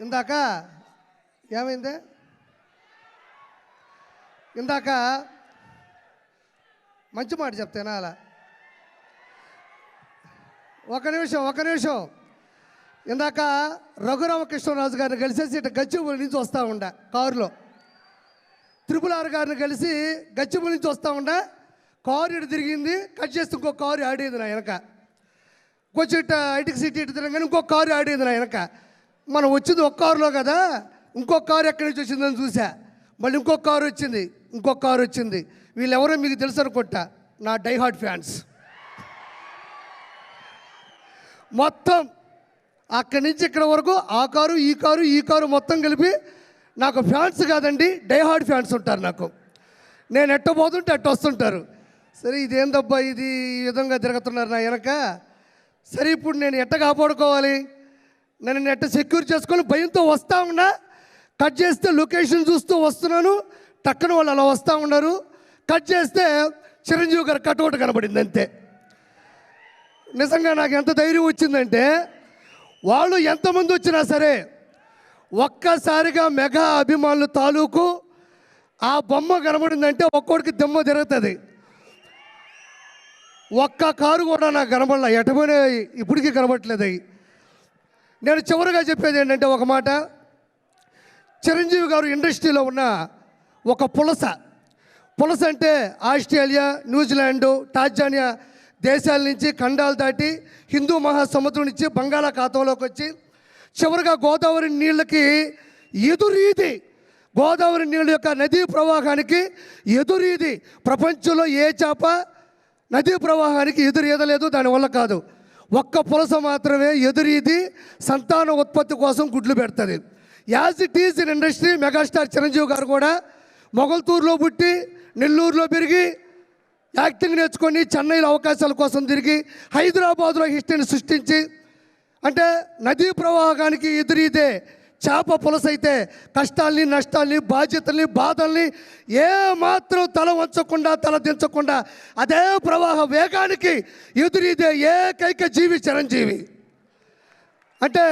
ఇందాక ఏమైంది? ఇందాక మంచి మాట చెప్తేనా అలా ఒక నిమిషం ఇందాక రఘురామకృష్ణరాజు గారిని కలిసేసి ఇటు గచ్చిబౌలి నుంచి వస్తూ ఉండ కారులో, త్రిపుల్ గారిని కలిసి గచ్చిబౌలి నుంచి వస్తూ ఉండ కారు ఇటు తిరిగింది, కట్ చేస్తే ఇంకో కారు ఆడేది నా వెనక. కొంచెం ఇటు ఐటికి సిటీ ఇటు తిరగగానే ఇంకో కారు ఆడేది నా వెనక. మనం వచ్చింది ఒక కారులో కదా, ఇంకొక కారు ఎక్కడి నుంచి వచ్చిందని చూసా. మళ్ళీ ఇంకొక కారు వచ్చింది. వీళ్ళెవరో మీకు తెలుసు అనుకుంటా, నా డైహార్డ్ ఫ్యాన్స్. మొత్తం అక్కడి నుంచి ఇక్కడ వరకు ఆ కారు ఈ కారు మొత్తం కలిపి నాకు ఫ్యాన్స్ కాదండి, డైహార్డ్ ఫ్యాన్స్ ఉంటారు నాకు. నేను ఎట్టబోతుంటే అట్ట వస్తుంటారు. సరే ఇదేందబ్బా ఇది ఈ విధంగా తిరుగుతున్నారు నా వెనక. సరే ఇప్పుడు నేను ఎట్ట కాపాడుకోవాలి, నేను ఎట్ట సెక్యూర్ చేసుకొని భయంతో వస్తూ ఉన్నా. కట్ చేస్తే లొకేషన్ చూస్తూ వస్తున్నాను, టక్కన వాళ్ళు అలా వస్తూ ఉన్నారు. కట్ చేస్తే చిరంజీవి గారు కటౌట్ కనబడింది అంతే. నిజంగా నాకు ఎంత ధైర్యం వచ్చిందంటే, వాళ్ళు ఎంతమంది వచ్చినా సరే ఒక్కసారిగా మెగా అభిమానులు తాలూకు ఆ బొమ్మ కనబడిందంటే ఒక్కోడికి దెమ్మ తిరుగుతుంది. ఒక్క కారు కూడా నాకు కనబడలే, ఎటపోయినా ఇప్పటికీ కనబడట్లేదు. అవి నేను చివరిగా చెప్పేది ఏంటంటే ఒక మాట, చిరంజీవి గారు ఇండస్ట్రీలో ఉన్న ఒక పులస అంటే ఆస్ట్రేలియా, న్యూజిలాండు, టాంజానియా దేశాల నుంచి ఖండాలు దాటి హిందూ మహాసముద్రం నుంచి బంగాళాఖాతంలోకి వచ్చి చివరిగా గోదావరి నీళ్ళకి ఎదురీది, గోదావరి నీళ్ళ యొక్క నదీ ప్రవాహానికి ఎదురీది. ప్రపంచంలో ఏ చేప నదీ ప్రవాహానికి ఎదురీదలేదు, దానివల్ల కాదు. ఒక్క పులస మాత్రమే ఎదురీది సంతాన ఉత్పత్తి కోసం గుడ్లు పెడుతుంది. As it is in industry, megastar Chiranjeevi గారు కూడా మొగల్తూరులో పుట్టి నెల్లూరులో పెరిగి యాక్టింగ్ నేర్చుకొని చెన్నైలో అవకాశాల కోసం తిరిగి హైదరాబాద్లో హిస్టరీని సృష్టించి, అంటే నదీ ప్రవాహానికి ఎదురీదే చేప పులస అయితే కష్టాల్ని, నష్టాల్ని, బాధ్యతల్ని, బాధల్ని ఏమాత్రం తల వంచకుండా, తల దించకుండా అదే ప్రవాహ వేగానికి ఎదురీదే ఏకైక జీవి చిరంజీవి. అంటే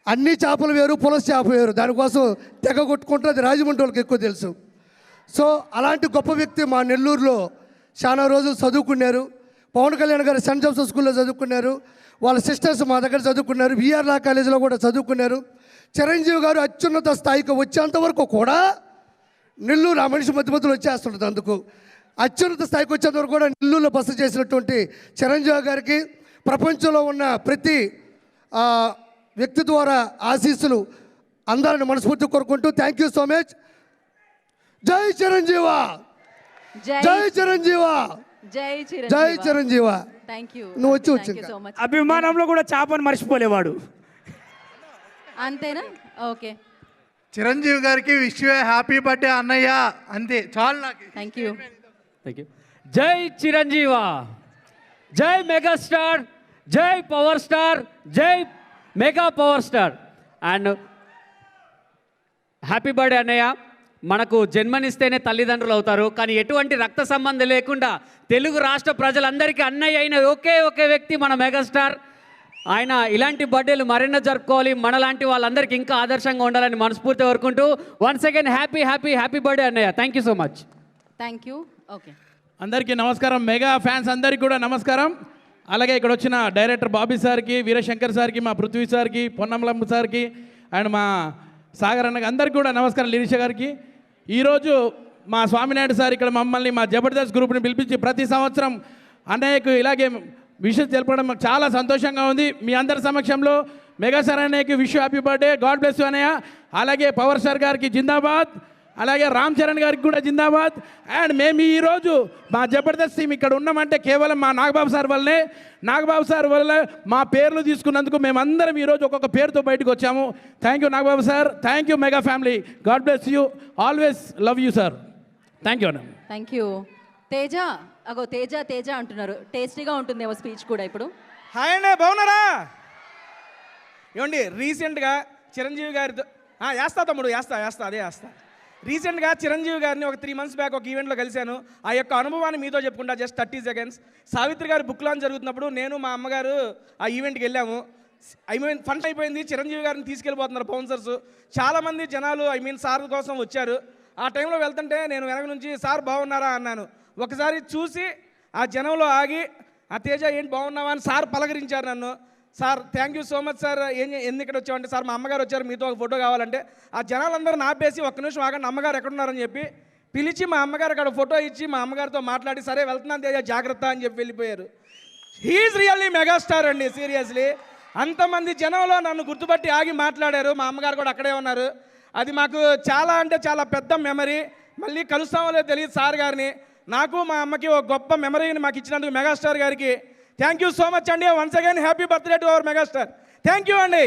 అన్ని చేపలు వేరు, పులస చేప వేరు, దానికోసం తెగ కొట్టుకుంటే అది రాజమండ్రి వాళ్ళకి ఎక్కువ తెలుసు. సో అలాంటి గొప్ప వ్యక్తి మా నెల్లూరులో చాలా రోజులు చదువుకున్నారు. పవన్ కళ్యాణ్ గారు సెంట్ జోసెఫ్ స్కూల్లో చదువుకున్నారు, వాళ్ళ సిస్టర్స్ మా దగ్గర చదువుకున్నారు, విఆర్ లా కాలేజీలో కూడా చదువుకున్నారు. చిరంజీవి గారు అత్యున్నత స్థాయికి వచ్చేంతవరకు కూడా నెల్లూరు ఆ మనిషి మధ్యలో వచ్చేస్తుంటుంది. అందుకు అత్యున్నత స్థాయికి వచ్చేంతవరకు కూడా నెల్లూరులో బస చేసినటువంటి చిరంజీవి గారికి ప్రపంచంలో ఉన్న ప్రతి వ్యక్తి ద్వారా ఆశీస్సులు అందరిని మనస్ఫూర్తి కోరుకుంటూ థ్యాంక్ యూ సో మచ్. జై చిరంజీవా, జై చిరంజీవా, జై చిరంజీవా. నువ్వు వచ్చి అభిమానంలో కూడా చేపను మర్చిపోలేవాడు. అంతేనా? ఓకే. చిరంజీవి గారికి విష్ యూ హ్యాపీ బర్త్డే అన్నయ్య, అంతే చాలు నాకు. Thank you. జై చిరంజీవా, జై మెగాస్టార్, జై పవర్ స్టార్, జై mega power star. And happy birthday అన్నయ్య. మనకు జన్మనిస్తేనే తల్లిదండ్రులు అవుతారు, కానీ ఎటువంటి రక్త సంబంధం లేకుండా తెలుగు రాష్ట్ర ప్రజలందరికీ అన్నయ్య అయిన ఒకే వ్యక్తి మన మెగాస్టార్. ఆయన ఇలాంటి బర్త్డేలు మరెన్నో జరుపుకోవాలి, మనలాంటి వాళ్ళందరికీ ఇంకా ఆదర్శంగా ఉండాలని మనస్ఫూర్తి కోరుకుంటూ వన్స్ అగైన్ హ్యాపీ బర్త్డే అన్నయ్య. Thank you so much. Thank you. Okay, అందరికీ నమస్కారం, మెగా ఫ్యాన్స్ అందరికీ కూడా నమస్కారం. అలాగే ఇక్కడ వచ్చిన డైరెక్టర్ బాబీ సార్కి, వీరశంకర్ సార్కి, మా పృథ్వీ సార్కి, పొన్నమలమ్మ సార్కి అండ్ మా సాగర్ అన్నకి అందరికీ కూడా నమస్కారం. లిరీష గారికి ఈరోజు మా స్వామినాయుడు సార్ ఇక్కడ మమ్మల్ని మా జబర్దస్త్ గ్రూప్ని పిలిపించి ప్రతి సంవత్సరం అన్నయ్యకు ఇలాగే విషెస్ తెలపడం మాకు చాలా సంతోషంగా ఉంది. మీ అందరి సమక్షంలో మెగాస్టార్ అన్నయ్యకి wish happy birthday, God bless you అన్నయ్య. అలాగే పవర్ స్టార్ గారికి జిందాబాద్, అలాగే రామ్ చరణ్ గారికి కూడా జిందాబాద్. అండ్ మేము ఈరోజు మా జబర్దస్త్ టీం ఇక్కడ ఉన్నామంటే కేవలం మా నాగబాబు సార్ వల్లనే. నాగబాబు సార్ వల్ల మా పేర్లు తీసుకున్నందుకు మేమందరం ఈరోజు ఒక్కొక్క పేరుతో బయటకు వచ్చాము. Thank you Nagababu sir, thank you mega family, god bless you, always love you sir. Thank you అన్న. Thank you. తేజ, అగో తేజ అంటున్నారు, టేస్టీగా ఉంటుందేమో స్పీచ్ కూడా ఇప్పుడు. హాయ్ అండి, బాగున్నారా? ఏమండి రీసెంట్గా చిరంజీవి గారితో వేస్తా తమ్ముడు, వేస్తా. రీసెంట్గా చిరంజీవి గారిని ఒక 3 months బ్యాక్ ఒక ఈవెంట్లో కలిశాను. ఆ యొక్క అనుభవాన్ని మీతో చెప్పుకుంటా, జస్ట్ 30 seconds. సావిత్రి గారి బుక్ లాంచ్ జరుగుతున్నప్పుడు నేను మా అమ్మగారు ఆ ఈవెంట్కి వెళ్ళాము. ఫంక్షన్ అయిపోయింది, చిరంజీవి గారిని తీసుకెళ్ళిపోతున్నారు బౌన్సర్స్. చాలామంది జనాలు సార్ కోసం వచ్చారు. ఆ టైంలో వెళ్తుంటే నేను వెనక నుంచి సార్ బాగున్నారా అన్నాను. ఒకసారి చూసి ఆ జనంలో ఆగి ఆ తేజ ఏంటి బాగున్నావా అని సార్ పలకరించారు నన్ను. Sir thank you so much sir, ఎందుకు ఇక్కడ వచ్చామంటే సార్ మా అమ్మగారు వచ్చారు మీతో ఒక ఫోటో కావాలంటే ఆ జనాలందరూ నాపేసి ఒక్క నిమిషం ఆగండి అమ్మగారు ఎక్కడున్నారని చెప్పి పిలిచి మా అమ్మగారు అక్కడ ఫోటో ఇచ్చి మా అమ్మగారితో మాట్లాడి సరే వెళ్తున్నాను తేజ జాగ్రత్త అని చెప్పి వెళ్ళిపోయారు. హీఈస్ రియల్లీ మెగాస్టార్ అండి, సీరియస్లీ. అంతమంది జనంలో నన్ను గుర్తుపట్టి ఆగి మాట్లాడారు. మా అమ్మగారు కూడా అక్కడే ఉన్నారు. అది మాకు చాలా అంటే చాలా పెద్ద మెమరీ. మళ్ళీ కలుస్తామో లేదో తెలియదు సార్ గారిని. నాకు మా అమ్మకి ఒక గొప్ప మెమరీని మాకు ఇచ్చినందుకు మెగాస్టార్ గారికి థ్యాంక్ యూ సో మచ్ అండి. Once again happy birthday to our megastar. Thank you అండి.